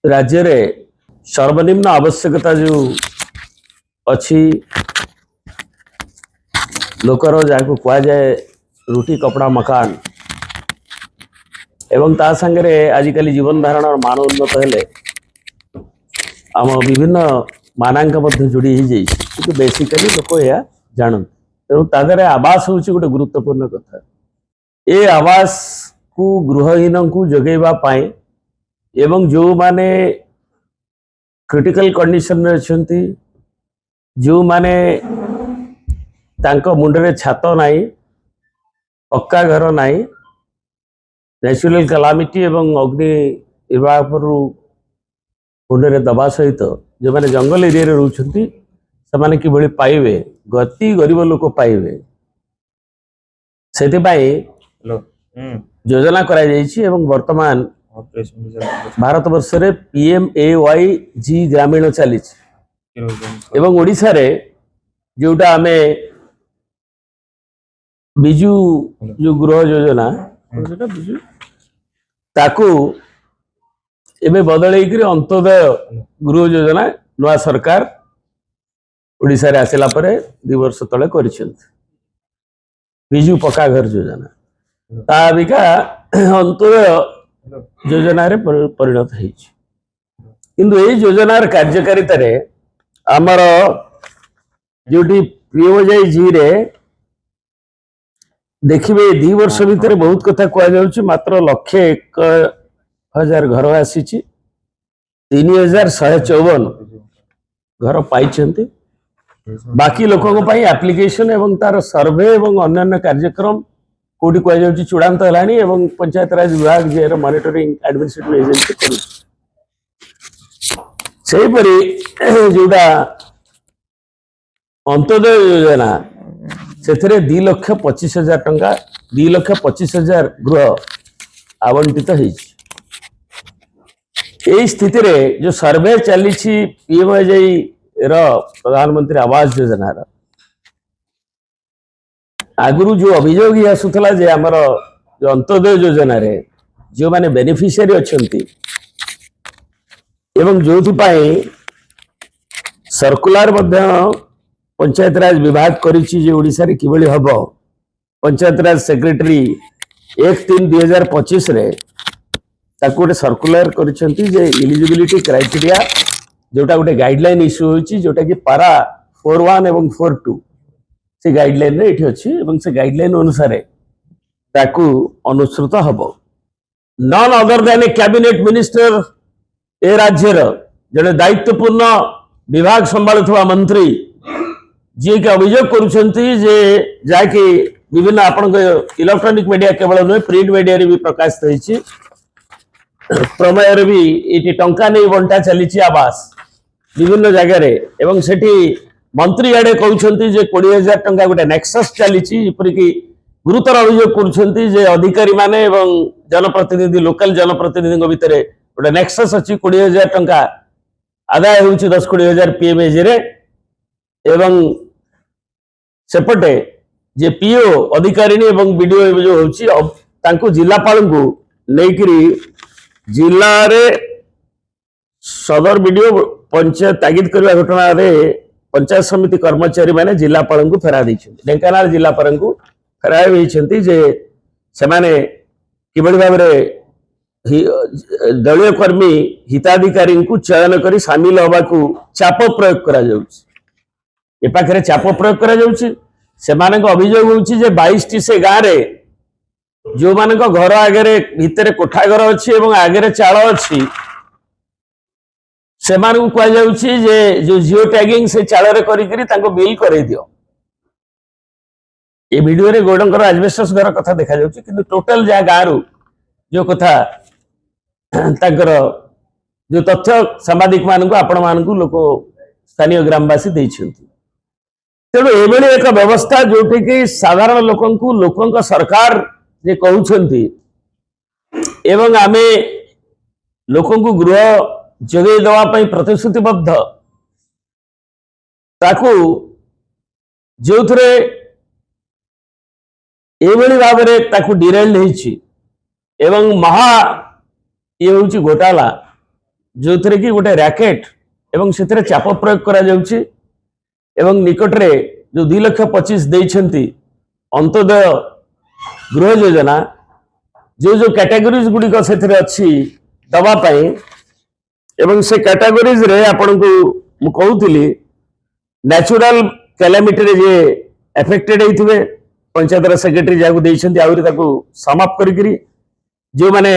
राज्य रे सर्वनिम्न आवश्यकता जो अच्छी लोकर जहाँ कह जाए रुटी कपड़ा मकान एवं ता संगे आजिकल जीवन धारण मान उन्नत हेले आम विभिन्न मानांक जोड़ी कि बेसिकली लोक यह जानते तेणु तादे आवास हूँ गोटे गुरुत्वपूर्ण कथा ये आवास को गृहहीन को जगेवा एवं जो माने क्रिटिकल कंडीशन में अच्छी जो माने तांको मुंडरे छात नाई पक्का घर नाई नेचुरल कैलामिटी एवं अग्नि निर्वाह मुंडरे दबा सहित जो माने जंगल एरिया रे रहउछंती समाने किभଳି पाइबे गति गरीब लोक पाइबे सेति पाई योजना करा जायछि एवं वर्तमान भारत वर्ष रे PMAYG ग्रामीण चली एवं ओडिशा रे जोटा आमे बिजू जो गृह योजना बिजू ताकू एबे बदलै कि अंत्योदय गृह योजना नवा सरकार ओडिशा रे आसिला परे 2 वर्ष तले करिसेंत बिजू पक्का घर योजना ताबिका अंत्योदय योजना रे परिणत होइछि किंतु ए योजनार कार्यकारिता रे आमर जोटी PMAYG रे देखिए 2 वर्ष भितर बहुत कथा कह जाउछि मात्र 1,01,000 घर आसी 3,154 घर पाई बाकी लोकों पाई एप्लिकेशन एवं तार सर्वे एवं अन्य कार्यक्रम कोटी कह जाउछि चूड़ांत हलानी एवं पंचायत राज विभाग जेर मॉनिटरिंग एडमिनिस्ट्रेटिव एजेंसी करू सेही परी जोडा अंत्योदय योजना से 2,25,000 टंका 2,25,000 गृह आवंटित यही स्थिति रे जो सर्वे चली PMAYG प्रधानमंत्री आवास योजना आगुरु जो अभियोग ही आसूला जे आमर जो अंत्योदय योजना रे जो माने बेनिफिशियरी अच्छी एवं जो सर्कुलर पंचायत राज विभाग करिछि जे ओडिसा रे किबळी हबो पंचायत राज सेक्रेटरी 1/3/2025 रे ताको गोटे सर्कुलर करिसेंती जे एलिजिबिलिटी क्राइटेरिया जोटा गोटे गाइडलाइन इश्यू होइछि जोटा कि पारा 41 एवं 42 से गाइडलाइन रे एठी अछि एवं से गाइडलाइन अनुसार ताकू अनुसृत हबो नॉन अदर देन ए कैबिनेट मिनिस्टर ए राज्यर जने दायित्वपूर्ण विभाग संभालुवा मंत्री जी के अभियोग करुछंती जे जाकि विभिन्न आपण इलेक्ट्रॉनिक मीडिया केवल नुहे प्रिंट मीडिया रे भी प्रकाशित होइछि प्रमेय रे भी एटी टंका नै बंटा चलीछि आवास विभिन्न जगह रे एवं सेठी मंत्री आडे कहउछंती जे 20,000 टंका गोटे नेक्सस चलीछि ऊपर की गुरुतर अभियोग करुछंती जे अधिकारी माने एवं जनप्रतिनिधि लोकल जनप्रतिनिधि भितर गोटे नेक्सस अछि 20,000 टंका आदाय होउछि 10-20,000 PMAYG रे एवं सेपटे जे PO अधिकारी एवं BDO जो होउछि तांको जिलापाल को लेकिरी जिला रे सदर BDO पंचायत तागिद करबा घटना रे पंचायत समिति कर्मचारी माने जिलापाल को फेरा दैछन्ति ढेंकानाल जिलापाल को फेरा दैछन्ति जे से माने किबळी भाबरे दलीय कर्मी हिताधिकारी को चयन करी शामिल होबा को चाप प्रयोग करा जाउछि ए पाखरे चाप प्रयोग करा जाउछि से माने को अभियोग होउछि जे 22 टी से गां रे जो माने को घर आगे भितर कोठा घर अछि एवं आगे चाल अछि से माने को कह जाउछि जे जो जियो टैगिंग से चाल रे करी करी तांको बिल करै दियो ए वीडियो रे गोडंकर एस्बेस्टस घर कथा देखा जाउछि किंतु टोटल जा गारू जो कथा ताकर जो तथ्य सांबादिक मानकु आपण मानकु लोक स्थानीय ग्रामवासी दैछन्ति तेणु एभली एक व्यवस्था जोटि कि साधारण लोकों सरकार जे कहउछन्ति एवं आमे लोकों को गृह जगै देवा पई प्रतिश्रुतिबद्ध ताकू जोथरे एभली भाबरे ताकू डिरेल्ड होइछि एवं महा ये होउछि घोटाला जो थे कि गोटे रैकेट एवं से चाप प्रयोग करा जाउछि एवं निकटरे जो 2,25,000 देइछंती अंत्योदय गृह योजना जो कैटेगरीज गुड़िक से अच्छी दवा पाई एवं से कैटेगरीज रे आपण को मु कहूली नेचुरल कैलामिटी रे जे एफेक्टेड होइथिबे पंचायत सेक्रेटरी जाकू देइछंती आउरी ताकू समाप्त करिकरी जो माने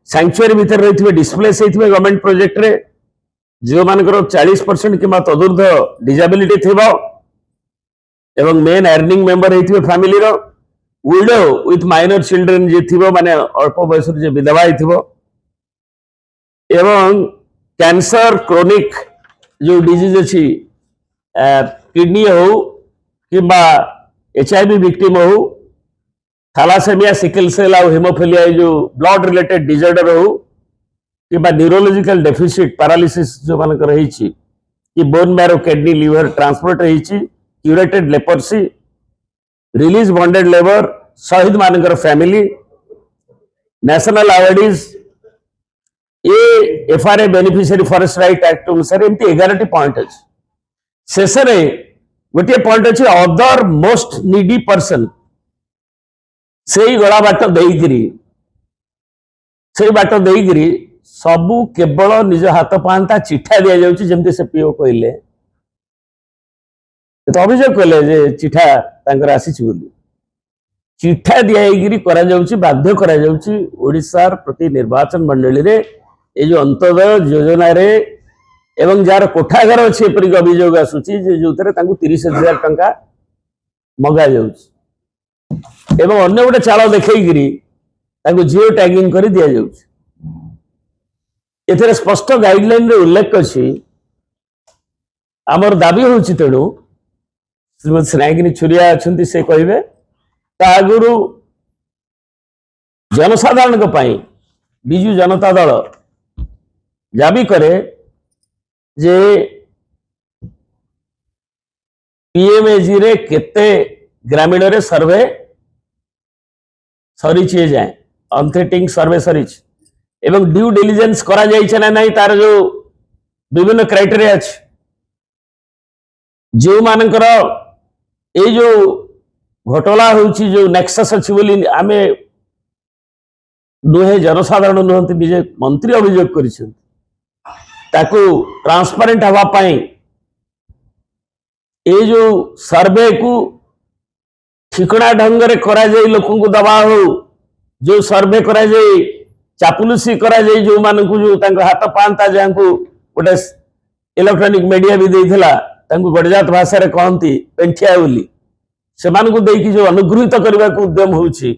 सैंक्चुअरी भीतर रहिथिबे डिस्प्लेस होइथिबे गवर्नमेंट प्रोजेक्ट रे जो मानकर 40% किंबा तदुर्ध डिसेबिलिटी थिबो एवं मेन अर्निंग मेंबर होइथिबे फैमिली रो विडो विथ माइनर चिल्ड्रेन जे थिबो माने अल्प बयस जे विधवा होइथिबो एवं कैंसर क्रोनिक जो डिजीज अच्छी किडनी हो किंबा HIV विक्टिम हो थैलासेमिया सिकल सेल और हेमोफिलिया जो ब्लड रिलेटेड डिसऑर्डर हो किंबा न्यूरोलॉजिकल डेफिसिट पैरालिसिस जो मान रही कि bone marrow kidney liver transplant रही curated leprosy release bonded labour शहीद मानकर फैमिली नेशनल अवार्डीज ये FRA beneficiary forest right act अनुसार एमती 11 पॉइंट अच्छे शेष गोटे पॉइंट अच्छे अदर मोस्ट नीडी पर्सन से गला बाट देकरी सबू केवल निज हाथ पांता चिठा दि जाउछि जेमती से पीओ कहले तो अभियोग कले जे चिठा तांकर आसीछि बोली चिठा दियागिरी करा जाउछि बाध्य करा जाउछि ओडिसा प्रति निर्वाचन मंडली रे ये जो अंत्योदय योजना रे एवं जार कोठाघर अच्छे एपरिक अभियोग आसूची जो 30,000 टंका मगा जाउछि एवं अन्य गोटे चाल देखैगिरी ताकू जियो टैगिंग करी दिया जाउछि एथरे स्पष्ट गाइडलाइन रे उल्लेख अछि आमर दाबी होछि तेणु श्रीमती स्नेहागिनी छुरिया अछंती से कहिबे ता आगुरु जनसाधारण को पाई बिजु जनता दल दाबी करे जे PMAG रे केते ग्रामीण रे सर्वे सरी जाए अनथेटिंग सर्वे सरी एवं ड्यू डिलिजेंस करा जाइछे ना नहीं तार जो विभिन्न क्राइटेरिया अछि जो मानकर ए जो घटला होउछि जो नेक्सस अछि बोली आमे नुहे जनसाधारण नुहंती निजे मंत्री अभियोग करिछन ताकू ट्रांसपेरेंट हवा पाई ए जो सर्वे को ठिकना ढंग रे करा जाई लोकन को दबा हो जो सर्वे करा जाई चापुलुसी करा जाई जो मानकु जो तांको हाथ पांता जांकु गोटे इलेक्ट्रॉनिक मीडिया भी देइथिला तांको गडजात भाषा रे कहंती पेंठिया बोली से मानकु देकी जो अनुग्रहित करबा को उद्यम होउछि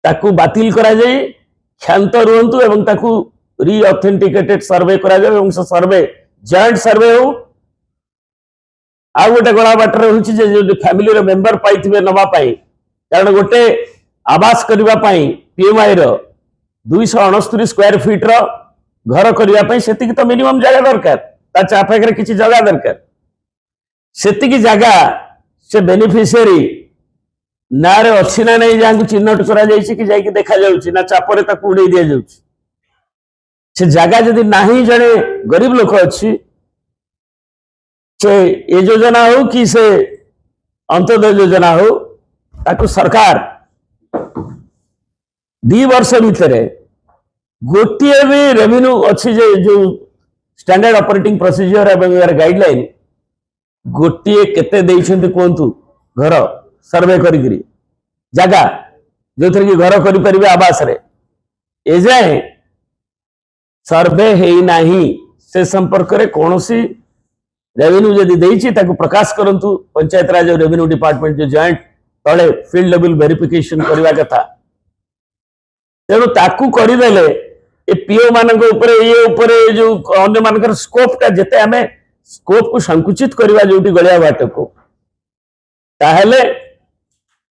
ताकू बातिल करा जाई क्षांत रुहंतु एवं ताकू री ऑथेंटिकेटेड सर्वे करा जाय एवं सर्वे जॉइंट सर्वे हो आ गोटे गला बाटर होउछि जे जो फैमिली रो मेंबर पाइथिबे नवा पाई कारण गोटे आवास करबा पाई PMI रो 269 स्क्वायर फीट रो घर करबा पाई सेति तो मिनिमम जगह दरकार ता चापाकरे किछि जगह दरकार सेति की जगह से बेनिफिशियरी नारे अच्छी ना नहीं जहाँ चिन्हट करा कि जाकि देखा जाउछि ना चापरे ताकू उड़े दिया जाउछि से जगह जदि नाही जड़े गरीब लोक अच्छी से ये योजना हो कि से अंत्योदय योजना हो ताकू सरकार 2 वर्ष भितर गोटे भी रेवेन्यू अच्छी जो स्टैंडर्ड ऑपरेटिंग प्रोसीजर एवं यार गाइडलाइन गोटे केते देइछन्ति कोंतु घर सर्वे करी जगह जो थी घर करें आवास रे ए जाए सर्वे है नाही से संपर्क रे कौनसी रेवेन्यू जदि देइछि ताकू प्रकाश करंतु पंचायत राज और रेवेन्यू डिपार्टमेंट जो जॉइंट तले फील्ड लेवल वेरिफिकेशन करवा कथा तेणु ताकू करदेले ए पीओ मानक ऊपर ये ऊपर जो अन्य मानकर स्कोप टा जते हमें स्कोप को संकुचित करवा जोटी गलिया बाट को ताहेले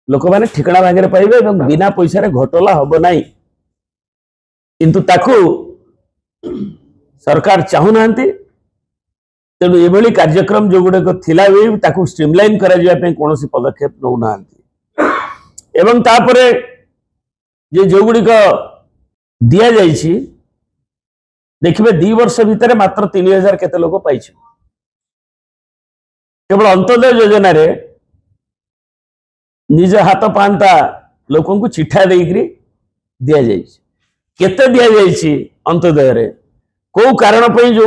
लोक माने ठिकना भागे पाइबे एवं बिना पैसा रे घटला हबो नाही किंतु ताकू सरकार चाहू नांती तेणु एभली कार्यक्रम जो गुड़े थिला भी ताकू स्ट्रीमलाइन करा जिया पे कोनोसी पदक्षेप नौ नांती एवं तापरे जे जो गुड़ी को दिया जाइछि देखिए 2 वर्ष भितर मात्र 3000 केते लोक पाई केवल अंत्योदय योजना रे निज हाथ पांता लोक चिठा देकरी दिया जाए केते दिया जाए अंत्योदय रे को कारण पे जो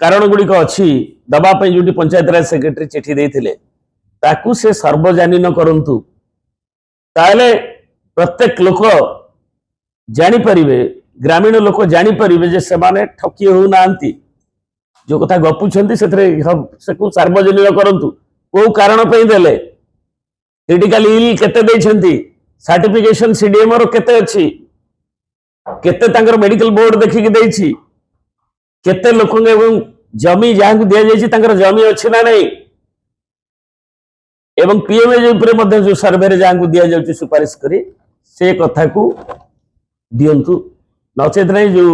कारण गुड़िक अच्छी दबापी जो पंचायतराज सेक्रेटरी चिठी देते ताकू से सार्वजनीन करंतु ताले प्रत्येक लोक जानीपर ग्रामीण लोक जानीपर जे से ठकी होना जो कथा गपुंट से सार्वजनीन करंतु को कारण पे देले क्रिटिकल इल केते देछंती सर्टिफिकेशन सीडीएम रो केते अछि केते तांकर मेडिकल बोर्ड देखि के देछि केते लोक एवं जमी जहां दिया जाइछि तांकर जमी अछि ना नहीं एवं पीएमए उपरे मध्ये जो सर्वे रे जहां दिया जाउछि सुपारिश करी से कथा को दियंतु नचेत नहीं जो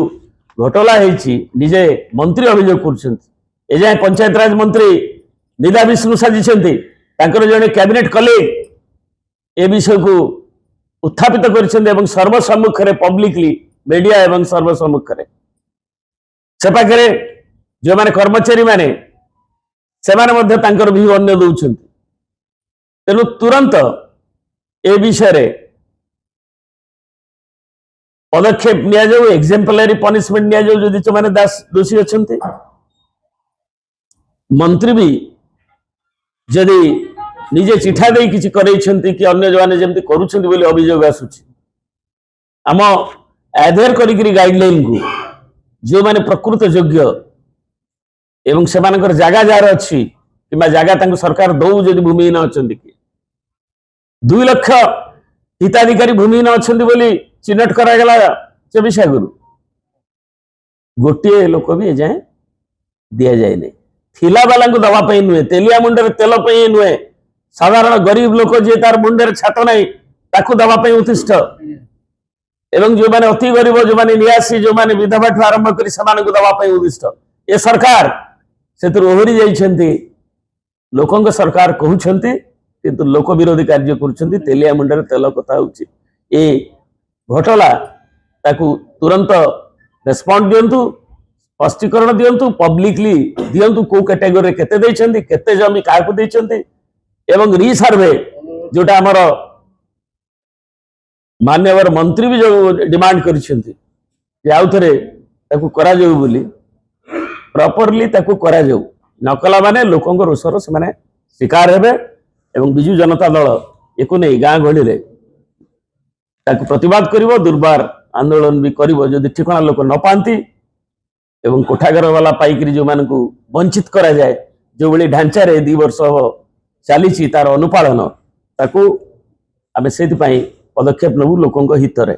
घोटाला हेछि निजे मंत्री अभियोग करछंती ए जाय पंचायत राज मंत्री नीला विष्णु साजिछंती तांकर जने कैबिनेट कलीग ए विषय को उत्थापित कर सर्वसम्मुख पब्लिकली मीडिया एवं सर्वसम्मुख से पाखे जो माने कर्मचारी माने से भी अन्य दौरान तेणु तुरंत ए विषय पदक्षेप नि एग्जाम्पलरी पनिशमेंट नि जदि जो मैंने दोषी अच्छा मंत्री भी जदि निजे चिठा दे किसी करैछंती कि अन्य जवाने जेमती करूछंती बोली अभियोग आसुछि आम एडहेयर करिकरी गाइडलाइन को जो माने प्रकृत योग्य एवं सेमानकर जागा जार अछि किबा जागा तांको सरकार दौ जदि भूमिहीन अछंती कि 2 लाख हिताधिकारी भूमिहीन अछंती बोली चिन्हट करा गेला से विषय गुरु गोटे लोक भी जाए दिया जाए नहीं थिला वाला को दवा पई नुए तेलिया मुंडर तेल पई नुए साधारण गरीब लोक जे तार मुंडर छात नहीं ताकू दवा पई उतिष्ठ एवं जो माने अति गरीब जो माने नियासी जो माने विधवा ठू आरंभ करी समान को दवा पई उदिष्ट ए सरकार से ओहरी जाइछंती लोकंग सरकार कहउछंती किंतु लोक विरोधी कार्य करूछंती तेलिया मुंडर तेल कथा होउची ए घोटाला ताकू तुरंत रेस्पॉन्ड दियंतु स्पष्टीकरण दियंतु पब्लिकली दियंतु को कैटेगरी केते देइछंती केते जमी काको देइछंती एवं रिसर्वे जोटा हमर मान्यवर मंत्री भी जो डिमांड करिसेंती जे आउ थरे ताकू करा जाऊ बोली प्रॉपरली ताकू करा जाऊ नकला माने लोकंग रोषर से माने शिकार हेबे एवं बिजू जनता दल एको नै गां गहली रे ताकू प्रतिवाद करिवो दुर्बार आंदोलन भी करिवो जदि ठिकाना लोक न पांती एवं कोठाघर वाला पाइकरी जो मानकू वंचित करा जाए जो बड़ी ढांचा रे 2 वर्ष चली तार अनुपालन ताकू आमे सेति पई पदक्षेप नबू लोकंग हित रे।